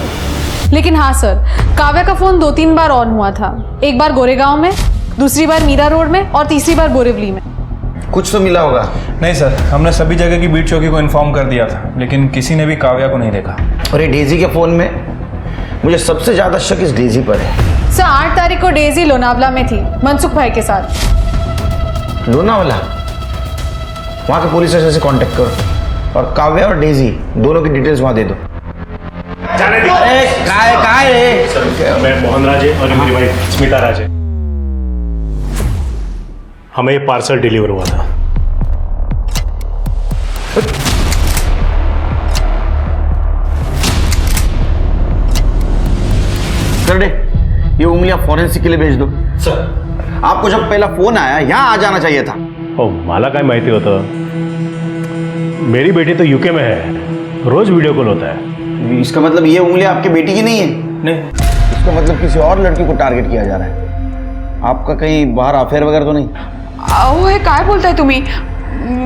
लेकिन हाँ सर, काव्या का फ़ोन 2-3 बार ऑन हुआ था। एक बार गोरेगांव में, दूसरी बार मीरा रोड में, और तीसरी बार बोरिवली में। कुछ तो मिला होगा? नहीं सर, हमने सभी जगह की बीट चौकी को इन्फॉर्म कर दिया था, लेकिन किसी ने भी काव्या को नहीं देखा। और ये डेजी के फ़ोन में मुझे सबसे ज़्यादा शक इस डेजी पर है। सर, 8 तारीख को डेजी लोनावला में थी मनसुख भाई के साथ। लोनावला? वहाँ के पुलिस स्टेशन से कांटेक्ट करो और काव्या और डेजी दोनों की डिटेल्स वहाँ दे दो। जाने दो। काय रे? मैं मोहन राजे और मेरी वाइफ स्मिता राजे, हमें ये पार्सल डिलीवर हुआ था। कर दे, ये उंगलियां फॉरेंसिक के लिए भेज दो। सर, आपको जब पहला फोन आया यहाँ आ जाना चाहिए था। ओ, मला काय माहिती होतं? मेरी बेटी तो यूके में है, रोज वीडियो कॉल होता है। इसका मतलब ये उंगलियां आपकी बेटी की नहीं है? नहीं। इसका मतलब किसी और लड़की को टारगेट किया जा रहा है। आपका कहीं बाहर अफेयर वगैरह तो नहीं? वो है, काय बोलताय तुम्ही?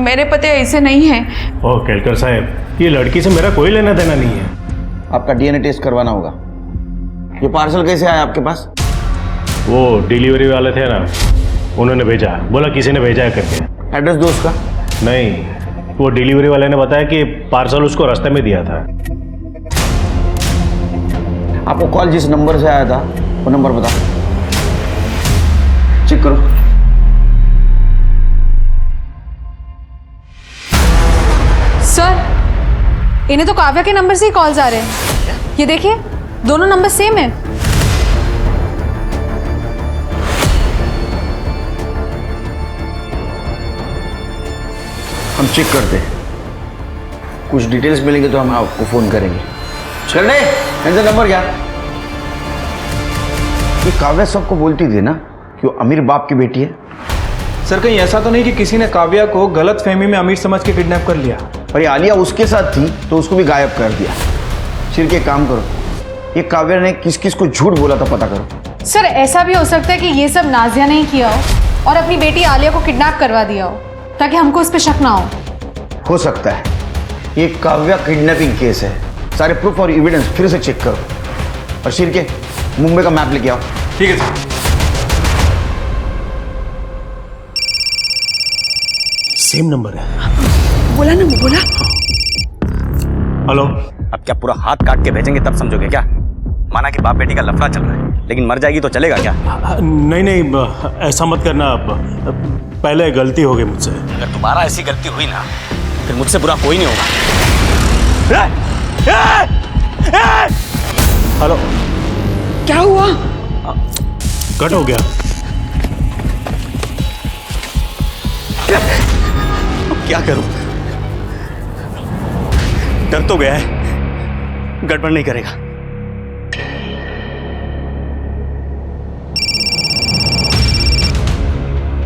मेरे पति ऐसे नहीं है। ओ केलकर साहब, ये लड़की से मेरा कोई लेना देना नहीं है। आपका डीएनए टेस्ट करवाना होगा। ये पार्सल कैसे आया आपके पास? वो डिलीवरी वाले थे ना, उन्होंने भेजा, बोला किसी ने भेजा है करके। एड्रेस दो उसका। नहीं, वो डिलीवरी वाले ने बताया कि पार्सल उसको रास्ते में दिया था। आपको कॉल जिस नंबर से आया था वो नंबर बताओ, चेक करो। सर, इन्हें तो काव्या के नंबर से ही कॉल्स आ रहे हैं। ये देखिए, दोनों नंबर सेम है। हम चेक करते हैं, कुछ डिटेल्स मिलेंगे तो हम आपको फोन करेंगे। चल रहे नंबर क्या? ये काव्या सबको बोलती थी ना कि वो अमीर बाप की बेटी है? सर कहीं ऐसा तो नहीं कि किसी ने काव्या को गलत फहमी में अमीर समझ के किडनैप कर लिया? और ये आलिया उसके साथ थी तो उसको भी गायब कर दिया। सिर के काम करो, ये काव्या ने किस किस को झूठ बोला था पता करो। सर ऐसा भी हो सकता है कि ये सब नाजिया ने ही किया हो और अपनी बेटी आलिया को किडनैप करवा दिया हो ताकि हमको उस पर शक ना हो सकता है। ये काव्या किडनैपिंग केस है, सारे प्रूफ और एविडेंस फिर से चेक करो। और सिर के मुंबई का मैप लेके आओ। ठीक है सर। सेम नंबर है। बोला ना, बोला। हेलो। अब क्या पूरा हाथ काट के भेजेंगे तब समझोगे क्या? माना कि बाप बेटी का लफड़ा चल रहा है, लेकिन मर जाएगी तो चलेगा क्या? नहीं नहीं, ऐसा मत करना। अब पहले गलती हो गई मुझसे। अगर दोबारा ऐसी गलती हुई ना फिर मुझसे बुरा कोई नहीं होगा। हेलो। क्या हुआ? कट हो गया। क्या करूं? डर तो गया है, गड़बड़ नहीं करेगा।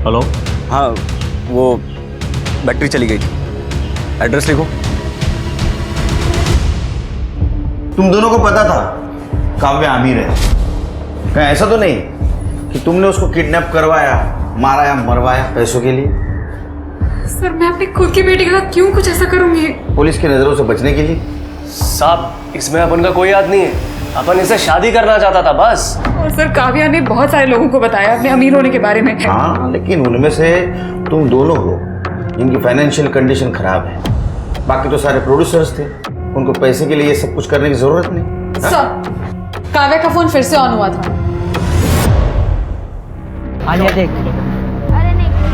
हेलो। हाँ, वो बैटरी चली गई थी। एड्रेस लिखो। तुम दोनों को पता था काव्या अमीर है? कहीं ऐसा तो नहीं कि तुमने उसको किडनैप करवाया, मारा या मरवाया पैसों के लिए? सर मैं अपनी खुद की बेटी के साथ क्यों कुछ ऐसा करूंगी? पुलिस की नजरों से बचने के लिए। साहब इसमें अपन का कोई याद नहीं है, अपन इसे शादी करना चाहता था बस। और सर काव्या ने बहुत सारे लोगों को बताया अपने अमीर होने के बारे में। हाँ, लेकिन उनमें से तुम दोनों हो जिनकी फाइनेंशियल कंडीशन खराब है। बाकी तो सारे प्रोड्यूसर्स थे, उनको पैसे के लिए ये सब कुछ करने की जरूरत नहीं। सर काव्या का फोन फिर से ऑन हुआ था। आलिया देख,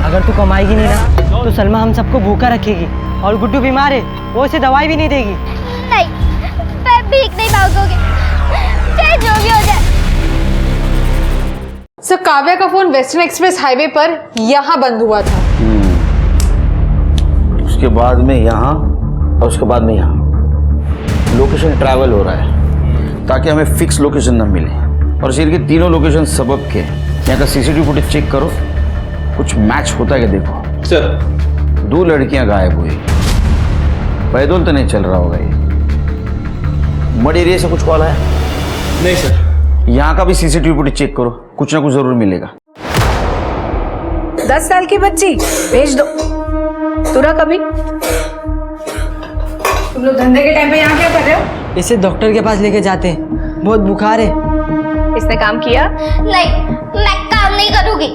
अगर तू कमाएगी नहीं ना तो सलमा हम सबको भूखा रखेगी और गुड्डू बीमार है, वो उसे दवाई भी नहीं देगी। नहीं, मैं भीख नहीं मांगोगी, चाहे जो भी हो जाए। सर काव्या का फोन वेस्टर्न एक्सप्रेस हाईवे पर यहाँ बंद हुआ था। उसके बाद में यहाँ और उसके बाद में यहाँ लोकेशन ट्रैवल हो रहा है ताकि हमें फिक्स लोकेशन न मिले। और शहर के तीनों लोकेशन सबब के यहाँ का सीसीटीवी फुटेज चेक करो, कुछ मैच होता है क्या देखो। सर 2 लड़कियां गायब हुई, पैदल तो नहीं चल रहा होगा ये? मड एरिया से कुछ कॉल आया? नहीं सर। यहाँ का भी सीसीटीवी फुटेज चेक करो, कुछ ना कुछ जरूर मिलेगा। 10 साल की बच्ची भेज दो। तुरा कभी तुम लोग धंधे के टाइम पे यहाँ क्या कर रहे हो? इसे डॉक्टर के पास लेके जाते हैं, बहुत बुखार है। इसने काम किया? नहीं, मैं काम नहीं करूंगी।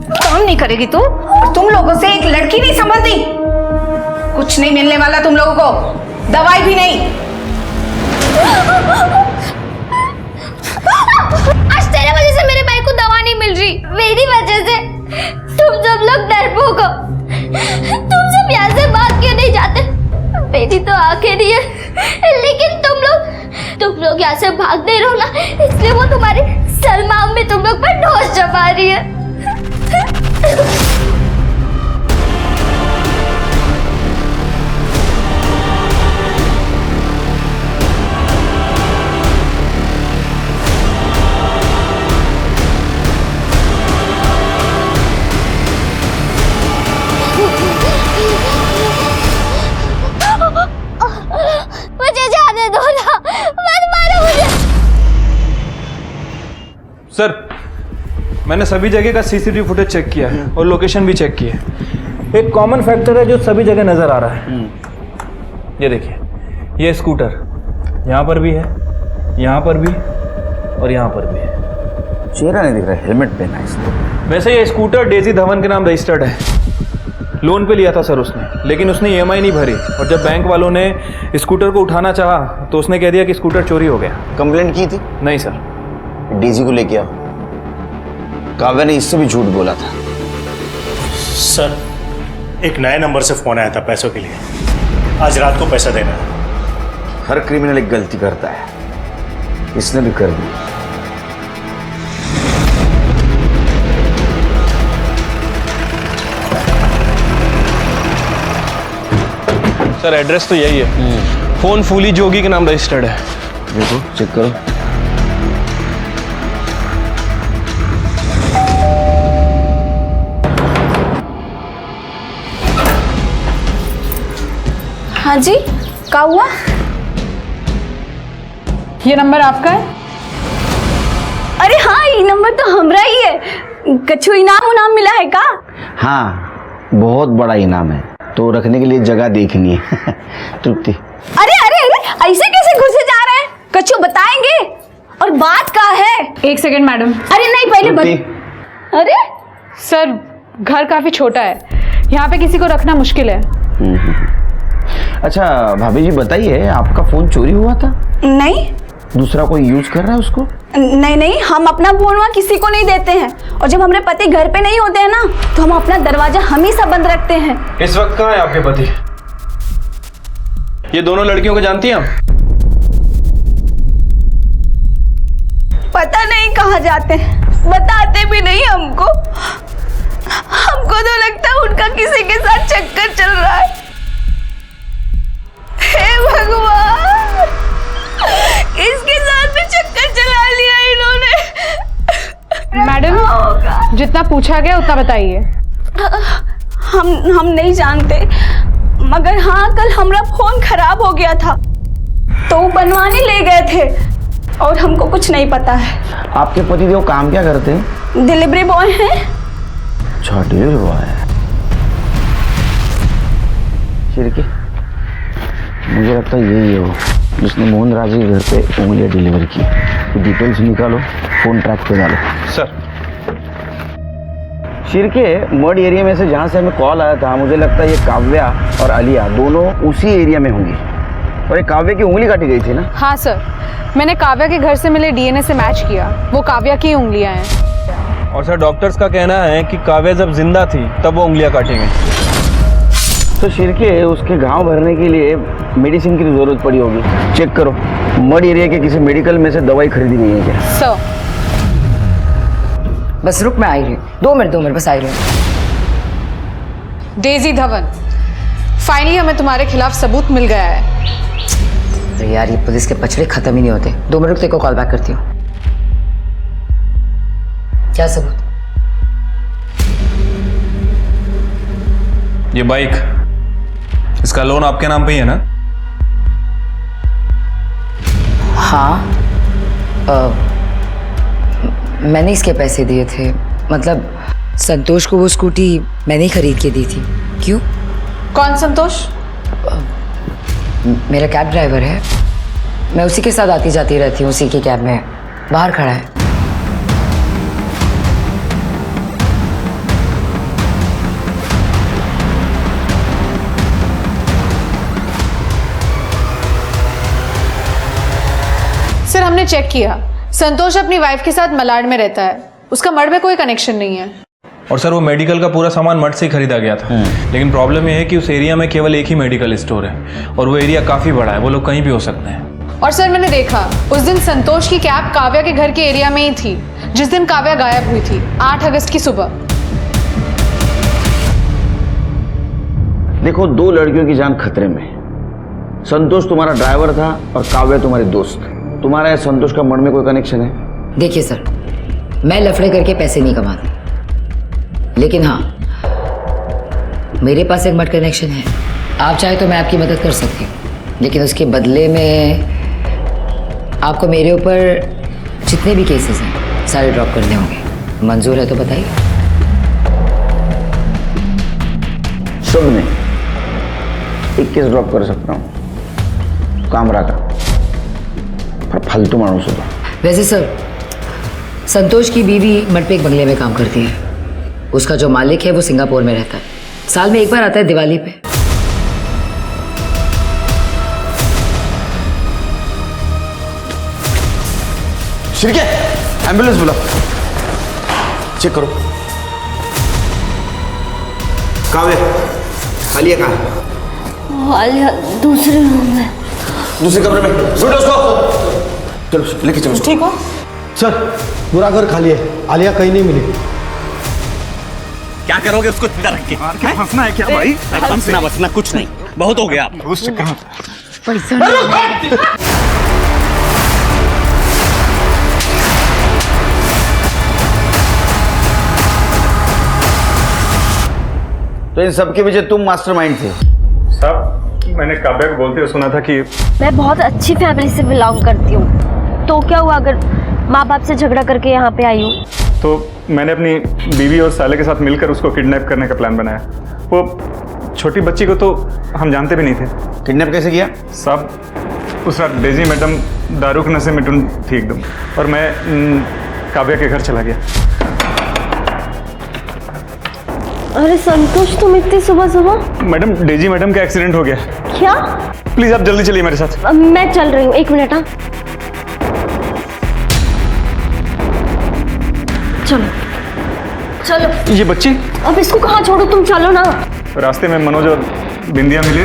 काम नहीं करेगी तू? और तुम लोगों से एक लड़की नहीं संभलती? कुछ नहीं मिलने वाला तुम लोगों को, दवाई भी नहीं। आज तेरे वजह से मेरे भाई को दवा नहीं मिल रही, मेरी वजह से। तुम सब लोग डरपोक हो, तुम सब यहाँ से भाग क्यों नहीं जाते? मेरी तो आंखें नहीं है, लेकिन तुम लोग यहाँ से भाग नहीं रहो ना, इसलिए वो तुम्हारी सलमा में तुम लोग पर ढोस जमा रही है। मुझे जाने दो ना, मत मारो मुझे। सर मैंने सभी जगह का सीसीटीवी फुटेज चेक किया है और लोकेशन भी चेक की है। एक कॉमन फैक्टर है जो सभी जगह नजर आ रहा है। ये देखिए, ये स्कूटर यहाँ पर भी है, यहाँ पर भी और यहाँ पर भी है। चेहरा नहीं दिख रहा, हेलमेट पहना है इसने। वैसे ये स्कूटर डेजी धवन के नाम रजिस्टर्ड है। लोन पे लिया था सर उसने, लेकिन उसने ईएमआई नहीं भरी और जब बैंक वालों ने स्कूटर को उठाना चाहा तो उसने कह दिया कि स्कूटर चोरी हो गया। कंप्लेंट की थी? नहीं सर। डीजी को लेके आओ। काव्या ने इससे भी झूठ बोला था। सर एक नए नंबर से फोन आया था पैसों के लिए, आज रात को पैसा देना है। हर क्रिमिनल एक गलती करता है, इसने भी कर दी। सर एड्रेस तो यही है, फोन फूली जोगी के नाम रजिस्टर्ड है। देखो चेक करो। हाँ जी, क्या हुआ? ये नंबर आपका है? अरे हाँ, ये नंबर तो हमरा ही है। कछु इनाम उनाम मिला है का? हाँ, बहुत बड़ा इनाम है, तो रखने के लिए जगह देखनी है। तृप्ति। अरे अरे अरे, ऐसे कैसे घुसे जा रहे हैं? कछु बताएंगे? और बात का है? एक सेकंड मैडम। अरे नहीं, पहले अरे सर, घर काफी छोटा है, यहाँ पे किसी को रखना मुश्किल है। अच्छा भाभी जी बताइए, आपका फोन चोरी हुआ था? नहीं दूसरा कोई यूज कर रहा है उसको? नहीं नहीं, हम अपना फोन वहाँ किसी को नहीं देते हैं, और जब हमारे पति घर पे नहीं होते हैं ना, तो हम अपना दरवाजा हमेशा बंद रखते हैं। इस वक्त कहाँ है आपके पति? ये दोनों लड़कियों को जानती हैं आप? पता नहीं कहाँ जाते हैं, बताते भी नहीं हमको। हमको तो लगता है उनका किसी के साथ चक्कर चल रहा है। हे भगवान, किसके साथ में चक्कर चला लिया इन्होंने? मैडम, जितना पूछा गया उतना बताइए। हम नहीं जानते, मगर हाँ, कल हमारा फोन खराब हो गया था, तो वो बनवाने ले गए थे, और हमको कुछ नहीं पता है। आपके पतिदेव काम क्या करते हैं? डिलीवरी बॉय हैं। अच्छा, डिलीवरी बॉय है। शिरके, मुझे लगता है यही है वो जिसने मोहन राज के घर पे उंगलियां डिलीवर की। तो डिटेल्स निकालो, फोन ट्रैक पे डालो। सर। शिरके, मड एरिया में से जहाँ से हमें कॉल आया था, मुझे लगता है ये काव्या और आलिया दोनों उसी एरिया में होंगी। और ये काव्या की उंगली काटी गई थी ना? हाँ सर, मैंने काव्या के घर से मिले डीएनए से मैच किया, वो काव्या की उंगलियां हैं। और सर, डॉक्टर्स का कहना है कि काव्या जब जिंदा थी तब वो उंगलियां काटी गई। तो शिरके, उसके घाव भरने के लिए मेडिसिन की जरूरत पड़ी होगी। चेक करो, मड एरिया के किसी मेडिकल में से दवाई खरीदी नहीं है क्या? सर बस रुक, मैं आ रही हूँ। 2 मिनट बस आ रही हूँ। डेजी धवन, फाइनली हमें तुम्हारे खिलाफ सबूत मिल गया है। अरे यार, ये पुलिस के पचड़े खत्म ही नहीं होते। 2 मिनट तेरे को कॉल बैक करती हूँ। क्या सबूत? ये बाइक, इसका लोन आपके नाम पे ही है ना? हाँ, मैंने इसके पैसे दिए थे। मतलब संतोष को वो स्कूटी मैंने ही खरीद के दी थी। क्यों? कौन संतोष? मेरा कैब ड्राइवर है, मैं उसी के साथ आती जाती रहती हूँ। उसी के कैब में बाहर खड़ा है। सर, हमने चेक किया, संतोष अपनी वाइफ के साथ मलाड में रहता है, उसका मर्ड में कोई कनेक्शन नहीं है। और सर, वो मेडिकल का पूरा सामान मठ से ही खरीदा गया था। लेकिन प्रॉब्लम यह है कि उस एरिया में केवल एक ही मेडिकल स्टोर है, और वो एरिया काफ़ी बड़ा है, वो लोग कहीं भी हो सकते हैं। और सर, मैंने देखा उस दिन संतोष की कैब काव्या के घर के एरिया में ही थी, जिस दिन काव्या गायब हुई थी, 8 अगस्त की सुबह। देखो, 2 लड़कियों की जान खतरे में। संतोष तुम्हारा ड्राइवर था और काव्या तुम्हारी दोस्त। तुम्हारा या संतोष का मर्ड में कोई कनेक्शन है? देखिए सर, मैं लफड़े करके पैसे नहीं कमाती, लेकिन हाँ, मेरे पास एक मर्ड कनेक्शन है। आप चाहे तो मैं आपकी मदद कर सकती हूँ, लेकिन उसके बदले में आपको मेरे ऊपर जितने भी केसेस हैं सारे ड्रॉप करने होंगे। मंजूर है तो बताइए। शुभ नहीं, 1 केस ड्रॉप कर सकता हूँ, कामरा का, पर फालतू मानुस होगा। वैसे सर, संतोष की बीवी मठ पे एक बंगले में काम करती है। उसका जो मालिक है वो सिंगापुर में रहता है, साल में एक बार आता है दिवाली पे। शिरके, एम्बुलेंस बुलाओ, चेक करो। काव्या, आलिया कहाँ है? आलिया दूसरे रूम में। दूसरे कमरे में। ढूंढो उसको। चलो लेके चलो। ठीक हो? सर, पूरा घर खाली है, आलिया कहीं नहीं मिली। क्या करोगे उसको सीधा रख के? फंसना है क्या भाई? फंसना बसना कुछ नहीं, बहुत हो गया। उस चक्कर तो इन सबके पीछे तुम मास्टरमाइंड थे? साहब, मैंने काव्या को बोलते हुए सुना था कि मैं बहुत अच्छी फैमिली से बिलोंग करती हूँ, तो क्या हुआ अगर माँ बाप से झगड़ा करके यहाँ पे आई हूँ? तो मैंने अपनी बीवी और साले के साथ मिलकर उसको किडनैप करने का प्लान बनाया। वो छोटी बच्ची को तो हम जानते भी नहीं थे। किडनैप कैसे किया? साहब उस रात डेजी मैडम दारू के नशे में टुन थी एकदम, और मैं काव्या के घर चला गया। अरे संतोष, तुम इतनी सुबह सुबह? मैडम डेजी मैडम का एक्सीडेंट हो गया। क्या? प्लीज आप जल्दी चलिए मेरे साथ। मैं चल रही हूँ, 1 मिनट। हाँ चलो चलो। ये बच्ची? अब इसको कहाँ छोड़ो, तुम चलो ना। रास्ते में मनोज और बिंदिया मिले।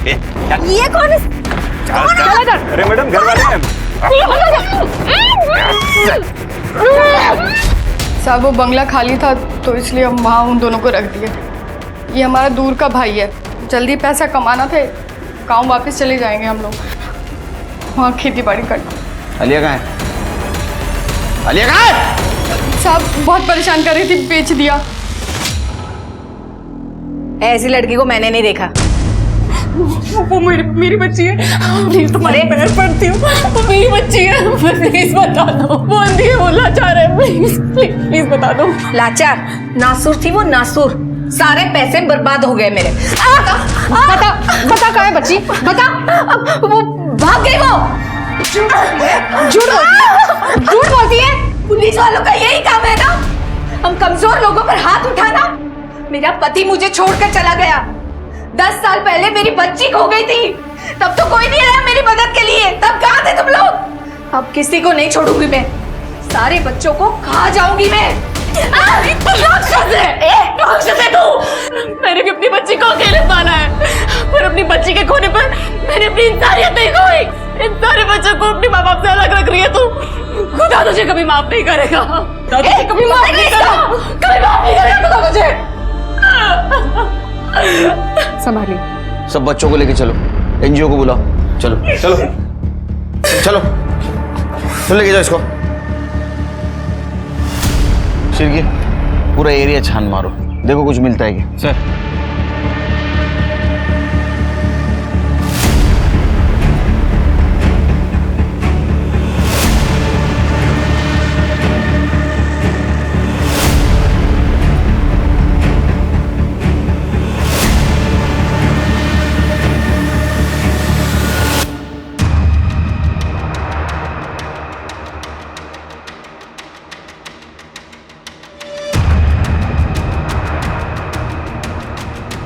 ये कौन है? अरे मैडम घर वाले हैं। साहब वो बंगला खाली था तो इसलिए हम वहाँ उन दोनों को रख दिए। ये हमारा दूर का भाई है, जल्दी पैसा कमाना था, गाँव वापस चले जाएंगे हम लोग, वहाँ खेती बाड़ी करना। आलिया कहाँ है? आलिया कहाँ है? साहब बहुत परेशान कर रही थी, बेच दिया। ऐसी लड़की को मैंने नहीं देखा। वो मेरी बच्ची है, प्लीज तुम्हारे पैर पड़ती हूँ, वो मेरी बच्ची है, प्लीज बता दो। वो अंधी है, वो लाचार है, प्लीज प्लीज बता दो। लाचार नासुर थी वो, नासुर। सारे पैसे बर्बाद हो गए मेरे। बता बता कहाँ है बच्ची, बता। वो भाग गई, वो झूठ बोलती है। पुलिस वालों का यही काम है ना, हम कमजोर लोगों पर हाथ उठाना। मेरा पति मुझे छोड़कर चला गया, 10 साल पहले मेरी बच्ची खो गई थी, तब तो कोई नहीं आया मेरी मदद के लिए। तब कहाँ थे तुम लोग? अब किसी को नहीं छोड़ूंगी मैं, सारे बच्चों को खा जाऊंगी मैं। राक्षस है तू। मैंने भी अपनी बच्ची को अकेले पाला है, पर अपनी बच्ची के खोने पर मैंने अपनी इंसानियत नहीं खोई। इन सारे बच्चों को अपने माँ बाप से अलग रख रही है तू। खुदा तुझे कभी माफ नहीं करेगा, कभी माफ नहीं करेगा, कभी माफ नहीं करेगा खुदा तुझे। संभालिए। सब बच्चों को लेके चलो, एनजीओ को बुलाओ। चलो चलो चलो, तुम लेके जाओ इसको। शिरकी, पूरा एरिया छान मारो, देखो कुछ मिलता है क्या। सर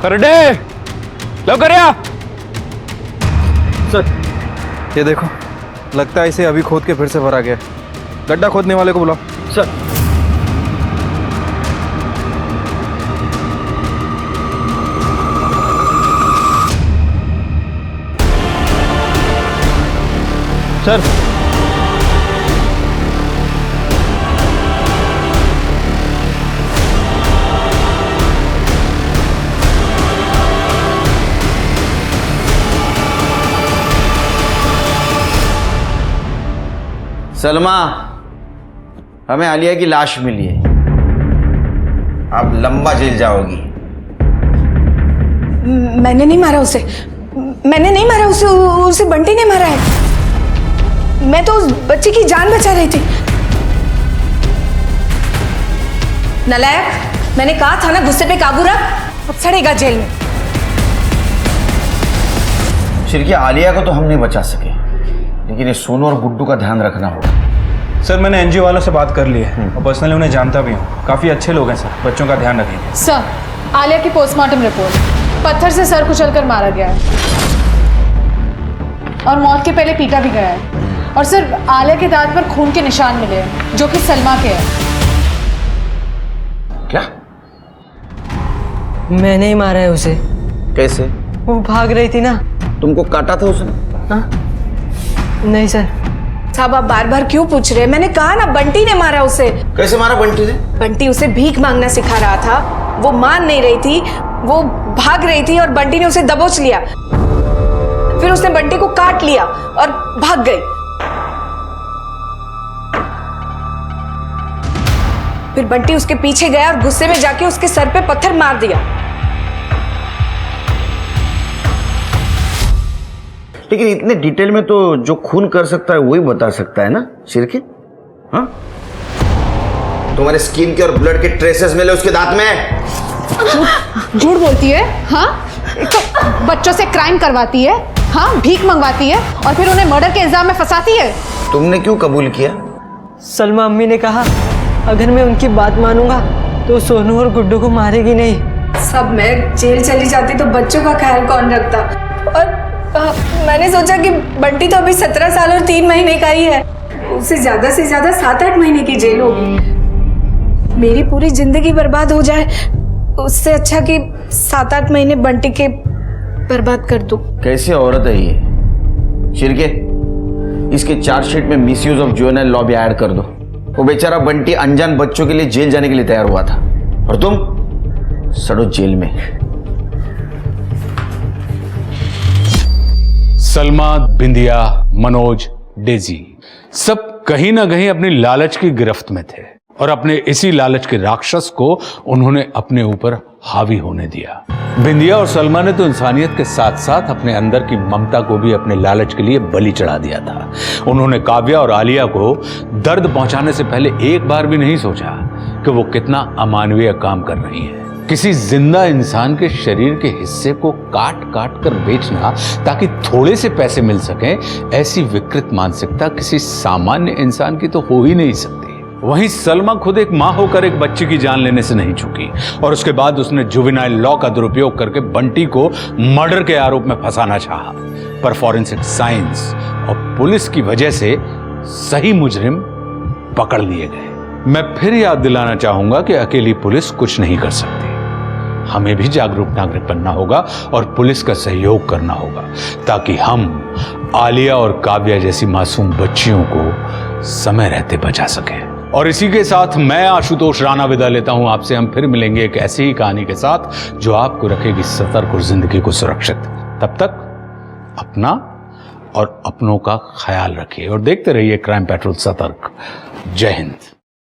करडे लवकर या। सर ये देखो, लगता है इसे अभी खोद के फिर से भरा गया। गड्ढा खोदने वाले को बुलाओ। सर सर सलमा, हमें आलिया की लाश मिली है, आप लंबा जेल जाओगी। मैंने नहीं मारा उसे, मैंने नहीं मारा उसे, उसे बंटी ने मारा है। मैं तो उस बच्ची की जान बचा रही थी। नलायक, मैंने कहा था ना गुस्से पे काबू रख, अब सड़ेगा जेल में। शिरकी, आलिया को तो हम नहीं बचा सके, लेकिन ये सोनू और गुड्डू का ध्यान रखना होगा। सर मैंने एनजीओ वालों से बात कर ली है और पर्सनली उन्हें जानता भी हूँ, काफ़ी अच्छे लोग हैं सर, बच्चों का ध्यान रखेंगे। सर, आलिया की पोस्टमार्टम रिपोर्ट, पत्थर से सर कुचलकर मारा गया है और मौत के पहले पीटा भी गया है। और सर, आलिया के दांत पर खून के निशान मिले हैं जो कि सलमा के हैं। क्या? मैंने ही मारा है उसे। कैसे? वो भाग रही थी ना। तुमको काटा था उसने? हाँ? नहीं सर। साहब आप बार बार क्यों पूछ रहे हैं? मैंने कहा ना बंटी ने मारा उसे। कैसे मारा बंटी ने? बंटी उसे भीख मांगना सिखा रहा था, वो मान नहीं रही थी, वो भाग रही थी और बंटी ने उसे दबोच लिया। फिर उसने बंटी को काट लिया और भाग गई। फिर बंटी उसके पीछे गया और गुस्से में जाके उसके सर पे पत्थर मार दिया। लेकिन इतने डिटेल में तो जो खून कर सकता है वही बता सकता है ना शिरके। हाँ, तुम्हारे स्किन के और ब्लड के ट्रेसेस मिले उसके दांत में। झूठ बोलती है। हाँ, एक तो बच्चों से क्राइम करवाती है, हाँ, भीख मंगवाती है और फिर उन्हें मर्डर के इल्जाम में फंसाती है। तुमने क्यों कबूल किया? सलमा अम्मी ने कहा अगर मैं उनकी बात मानूंगा तो सोनू और गुड्डू को मारेगी नहीं। सब मैं जेल चली जाती तो बच्चों का ख्याल कौन रखता? और मैंने सोचा कि बंटी तो अभी 17 साल और 3 महीने का ही है, उसे ज्यादा से ज्यादा 7-8 महीने की जेल होगी। मेरी पूरी जिंदगी बर्बाद हो जाए उससे अच्छा कि 7-8 महीने बंटी के बर्बाद कर दूं। कैसी औरत है ये शिरके? इसके चार्जशीट में मिसयूज ऑफ जुवेनाइल लॉ भी ऐड कर दो। वो बेचारा बंटी अनजान बच्चों के लिए जेल जाने के लिए तैयार हुआ था और तुम सड़ो जेल में। सलमा, बिंदिया, मनोज, डेजी सब कहीं ना कहीं अपनी लालच की गिरफ्त में थे और अपने इसी लालच के राक्षस को उन्होंने अपने ऊपर हावी होने दिया। बिंदिया और सलमा ने तो इंसानियत के साथ साथ अपने अंदर की ममता को भी अपने लालच के लिए बलि चढ़ा दिया था। उन्होंने काव्या और आलिया को दर्द पहुंचाने से पहले एक बार भी नहीं सोचा कि वो कितना अमानवीय काम कर रही है। किसी जिंदा इंसान के शरीर के हिस्से को काट काट कर बेचना ताकि थोड़े से पैसे मिल सकें, ऐसी विकृत मानसिकता किसी सामान्य इंसान की तो हो ही नहीं सकती। वहीं सलमा खुद एक मां होकर एक बच्चे की जान लेने से नहीं चूकी और उसके बाद उसने जुवेनाइल लॉ का दुरुपयोग करके बंटी को मर्डर के आरोप में फंसाना चाहा, पर फॉरेंसिक साइंस और पुलिस की वजह से सही मुजरिम पकड़ लिए गए। मैं फिर याद दिलाना चाहूंगा कि अकेली पुलिस कुछ नहीं कर सकती। हमें भी जागरूक नागरिक बनना होगा और पुलिस का सहयोग करना होगा ताकि हम आलिया और काव्या जैसी मासूम बच्चियों को समय रहते बचा सकें। और इसी के साथ मैं आशुतोष राणा विदा लेता हूं आपसे। हम फिर मिलेंगे एक ऐसी ही कहानी के साथ जो आपको रखेगी सतर्क और जिंदगी को सुरक्षित। तब तक अपना और अपनों का ख्याल रखिए और देखते रहिए क्राइम पेट्रोल सतर्क। जय हिंद।